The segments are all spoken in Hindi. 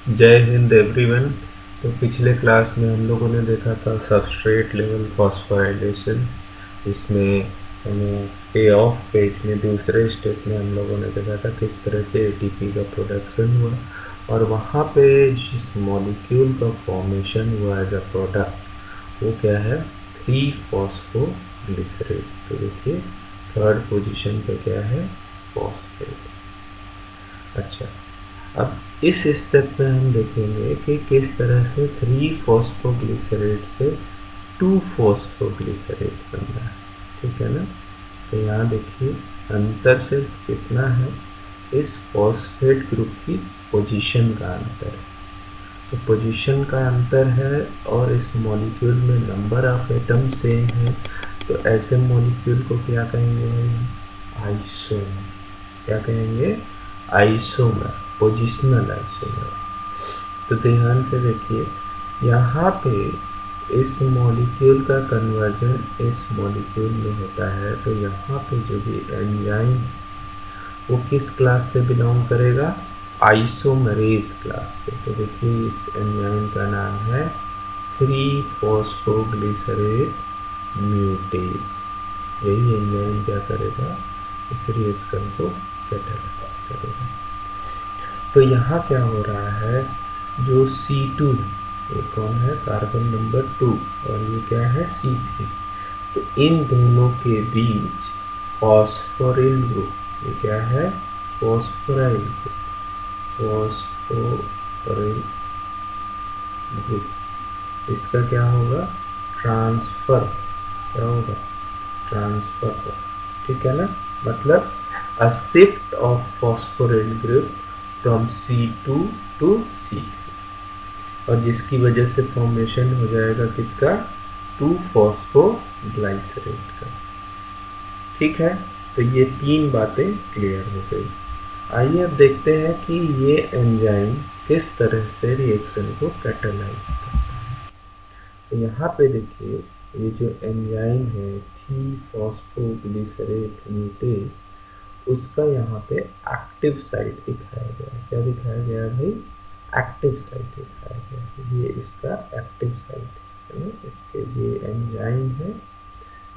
जय हिंद एवरीवन। तो पिछले क्लास में हम लोगों ने देखा था सबस्ट्रेट लेवल फॉस्फोराइलेशन। इसमें हमें पे ऑफ फेज में दूसरे स्टेप में हम लोगों ने देखा था किस तरह से एटीपी का प्रोडक्शन हुआ और वहाँ पे जिस मॉलिक्यूल का फॉर्मेशन हुआ एज अ प्रोडक्ट वो क्या है, 3-फॉस्फोग्लिसरेट। तो देखिए थर्ड पोजीशन पे क्या है, फॉस्फेट। अच्छा, अब इस स्टेप में हम देखेंगे कि किस तरह से 3-फॉस्फोग्लिसरेट से 2-फॉस्फोग्लिसरेट बन रहा है। ठीक है ना। तो यहाँ देखिए अंतर सिर्फ कितना है, इस फॉस्फेट ग्रुप की पोजीशन का अंतर है। तो पोजीशन का अंतर है और इस मॉलिक्यूल में नंबर ऑफ एटम सेम है। तो ऐसे मॉलिक्यूल को क्या कहेंगे भाई, आइसोमर। क्या कहेंगे, आइसोमर, पोजिशनल आइसोमर। तो ध्यान से देखिए यहाँ पे इस मॉलिक्यूल का कन्वर्जन इस मॉलिक्यूल में होता है। तो यहाँ पे जो भी एंजाइम वो किस क्लास से बिलोंग करेगा, आइसोमरेज क्लास से। तो देखिए इस एंजाइम का नाम है 3-फॉस्फोग्लिसरेट म्यूटेज। यही एंजाइम क्या करेगा, इस रिएक्शन को कैटालाइज करेगा। तो यहाँ क्या हो रहा है, जो C2 ये कौन है, कार्बन नंबर 2 और ये क्या है C3। तो इन दोनों के बीच फॉस्फोरिल ग्रुप, ये क्या है, फॉस्फोराइल ग्रुप, फॉस्फोरिल ग्रुप। इसका क्या होगा, ट्रांसफर। क्या होगा, ट्रांसफर हो। ठीक है ना। मतलब a shift of phosphoryl group from C2 to C3 और जिसकी वजह से फॉर्मेशन हो जाएगा किसका, 2-फॉस्फोग्लाइसरेट का। ठीक है। तो ये तीन बातें क्लियर हो गई। आइए अब देखते हैं कि ये एंजाइम किस तरह से रिएक्शन को कैटालाइज करता है। तो यहाँ पे देखिए ये जो एंजाइम है 3-फॉस्फोग्लिसरेट म्यूटेज, उसका यहाँ पे एक्टिव साइट दिखाया गया है। क्या दिखाया गया है भाई, एक्टिव साइट दिखाया गया है। ये इसका एक्टिव साइट है ना। इसके ये एंजाइम है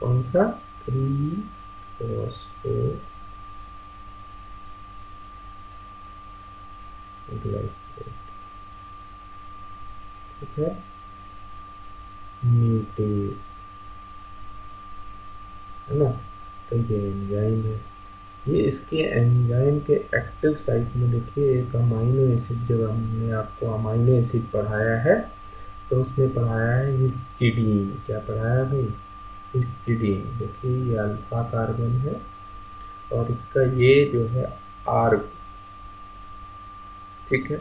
कौन सा, 3-फॉस्फोग्लिसरेट। ठीक है, म्यूटेज है ना। तो ये एंजाइम है, ये इसके एंजाइम के एक्टिव साइट में देखिए एक अमाइनो एसिड, जब हमने आपको अमाइनो एसिड पढ़ाया है तो उसमें पढ़ाया है हिस्टिडीन। क्या पढ़ाया भाई, हिस्टिडीन। देखिए ये अल्फा कार्बन है और इसका ये जो है आर। ठीक है,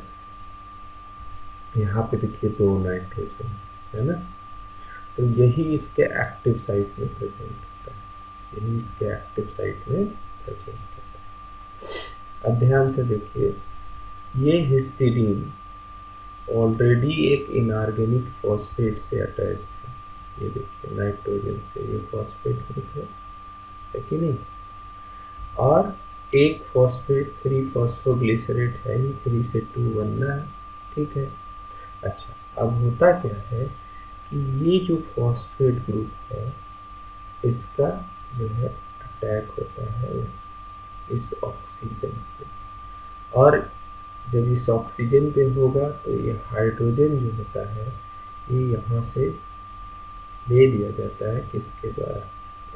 यहाँ पे देखिए 2 नाइट्रोजन है ना। तो यही इसके एक्टिव साइट में प्रेजेंट होता है, यही इसके एक्टिव साइट में प्रेजेंट होता है। अब ध्यान से देखिए ये हिस्टिडीन ऑलरेडी एक इनऑर्गेनिक फॉस्फेट से अटैच्ड है। ये देखिए नाइट्रोजन से ये फॉस्फेट ग्रुप है कि नहीं। और एक फॉस्फेट 3-फॉस्फोग्लिसरेट है ही, 3 से 2 बनना है। ठीक है। अच्छा, अब होता क्या है कि ये जो फॉस्फेट ग्रुप है इसका जो है अटैक होता है इस ऑक्सीजन पे, और जब इस ऑक्सीजन पे होगा तो ये हाइड्रोजन जो होता है ये यहाँ से ले लिया जाता है किसके द्वारा,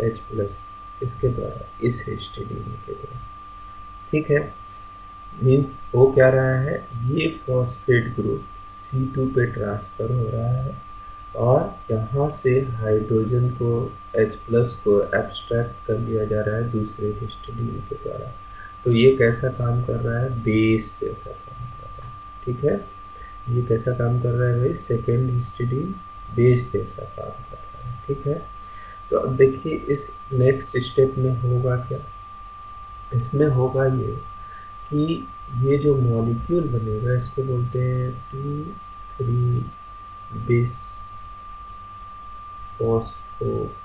H+, किसके द्वारा, इस हिस्टिडीन के द्वारा। ठीक है, मीन्स हो क्या रहा है, ये फॉस्फेट ग्रुप C2 पे ट्रांसफ़र हो रहा है और यहाँ से हाइड्रोजन को, H+ को एब्स्ट्रैक्ट कर लिया जा रहा है दूसरे हिस्टिडीन के द्वारा। तो ये कैसा काम कर रहा है, बेस जैसा काम कर रहा है। ठीक है, ये कैसा काम कर रहा है भाई, सेकेंड हिस्टिडीन बेस जैसा काम कर रहा है। ठीक है। तो अब देखिए इस नेक्स्ट स्टेप में होगा क्या, इसमें होगा ये कि ये जो मॉलिक्यूल बनेगा इसको बोलते हैं 2,3 बेस फॉस्फोग्लाइसरेट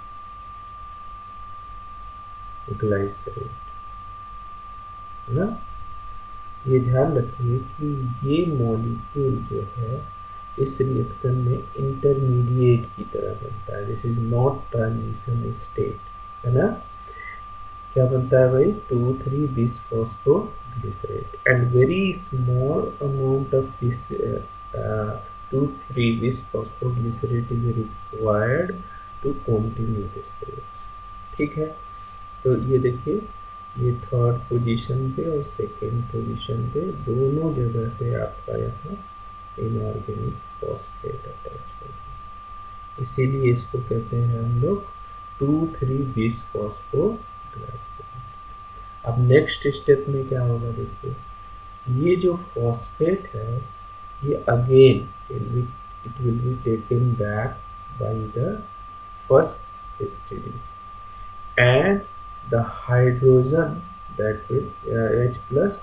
है ना। ये ध्यान रखिए कि ये मॉलिक्यूल जो है इस रिएक्शन में इंटरमीडिएट की तरह बनता है। This is not transition state, है ना। क्या बनता है भाई, 2,3 bis phosphoglycerate and very small amount of this 2,3 bis phosphoglycerate is required to continue this reaction. ठीक है, तो ये देखिए, ये थर्ड पोजीशन पे और सेकेंड पोजीशन पे दोनों जगह पे आपका यहाँ इनऑर्गेनिक फॉस्फेट अटैच होगा, इसीलिए इसको कहते हैं हम लोग 2,3 बिस फॉस्फोग्लाइसरेट। अब नेक्स्ट स्टेप में क्या होगा, देखिए ये जो फॉस्फेट है ये again it will be taken back by the first histidine and the hydrogen that will H plus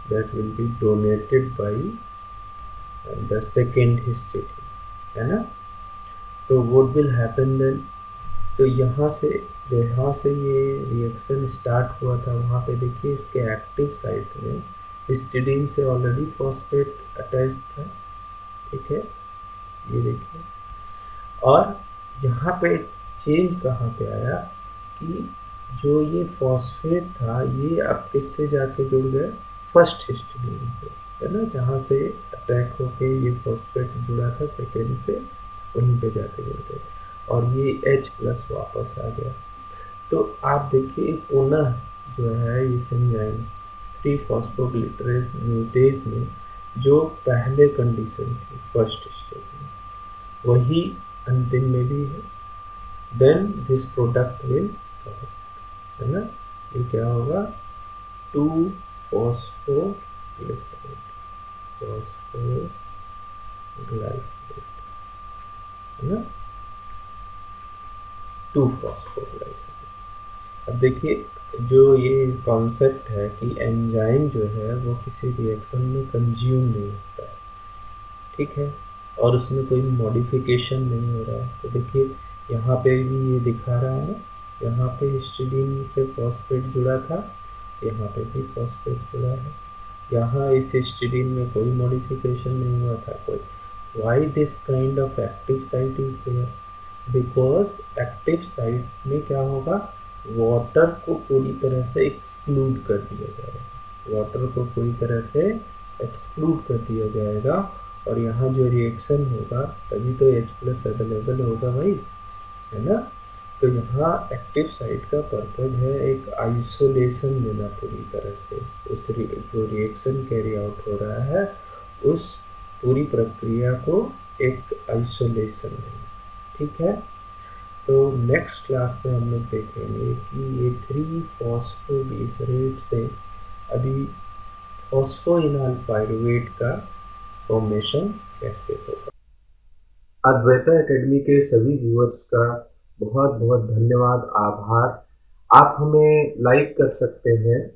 that will be donated by the second histidine, है ना। तो what will happen then, तो यहाँ से ये रिएक्शन स्टार्ट हुआ था, वहाँ पे देखिए इसके एक्टिव साइट में हिस्टिडीन से ऑलरेडी फॉस्फेट अटैच था। ठीक है, ये देखिए, और यहाँ पे चेंज कहाँ पे आया कि जो ये फॉस्फेट था ये अब किससे जाके जुड़ गया, फर्स्ट हिस्टिडीन से, है ना, जहाँ से अटैक होके ये फॉस्फेट जुड़ा था सेकेंड से, वहीं पे जाके जुड़ गया और ये H प्लस वापस आ गया। तो आप देखिए पुनः जो है इस एंजाइम 3-फॉस्फोग्लिसरेट म्यूटेज में जो पहले कंडीशन थी फर्स्ट स्टेज में, वही अंतिम में भी है। देन दिस प्रोडक्ट विल, है ना, ये क्या होगा, 2-फॉस्फोग्लिसरेट, है ना, 2-फॉस्फोग्लिसरेट। अब देखिए जो ये कॉन्सेप्ट है कि एंजाइम जो है वो किसी रिएक्शन में कंज्यूम नहीं होता है, ठीक है, और उसमें कोई मॉडिफिकेशन नहीं हो रहा है। तो देखिए यहाँ पे भी ये दिखा रहा है, यहाँ पे हिस्टिडीन से फॉस्फेट जुड़ा था, यहाँ पे भी फॉस्फेट जुड़ा है, यहाँ इस हिस्टिडीन में कोई मॉडिफिकेशन नहीं हुआ था कोई। Why this kind of active site is there, because active site में क्या होगा, वाटर को पूरी तरह से एक्सक्लूड कर दिया जाएगा, वाटर को पूरी तरह से एक्सक्लूड कर दिया जाएगा, और यहाँ जो रिएक्शन होगा तभी तो H प्लस अवेलेबल होगा भाई, है ना। तो यहाँ एक्टिव साइट का पर्पज है एक आइसोलेशन देना पूरी तरह से, उस जो रिएक्शन कैरी आउट हो रहा है उस पूरी प्रक्रिया को एक आइसोलेशन देना। ठीक है, तो नेक्स्ट क्लास में हम लोग देखेंगे कि ये 3-फॉस्फोग्लिसरेट से अभी फॉस्फोइनॉल पायरुवेट का फॉर्मेशन कैसे होगा। अद्वैता एकेडमी के सभी व्यूअर्स का बहुत बहुत धन्यवाद, आभार। आप हमें लाइक कर सकते हैं,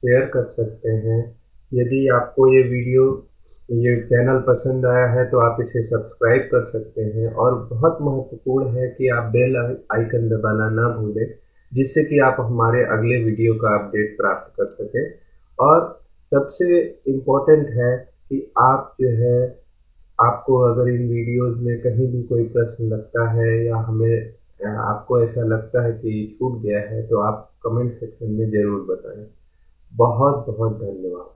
शेयर कर सकते हैं। यदि आपको ये वीडियो, ये चैनल पसंद आया है तो आप इसे सब्सक्राइब कर सकते हैं, और बहुत महत्वपूर्ण है कि आप बेल आइकन दबाना ना भूलें, जिससे कि आप हमारे अगले वीडियो का अपडेट प्राप्त कर सकें। और सबसे इम्पोर्टेंट है कि आप जो है, आपको अगर इन वीडियोस में कहीं भी कोई प्रश्न लगता है या हमें आपको ऐसा लगता है कि छूट गया है तो आप कमेंट सेक्शन में ज़रूर बताएं। बहुत बहुत धन्यवाद।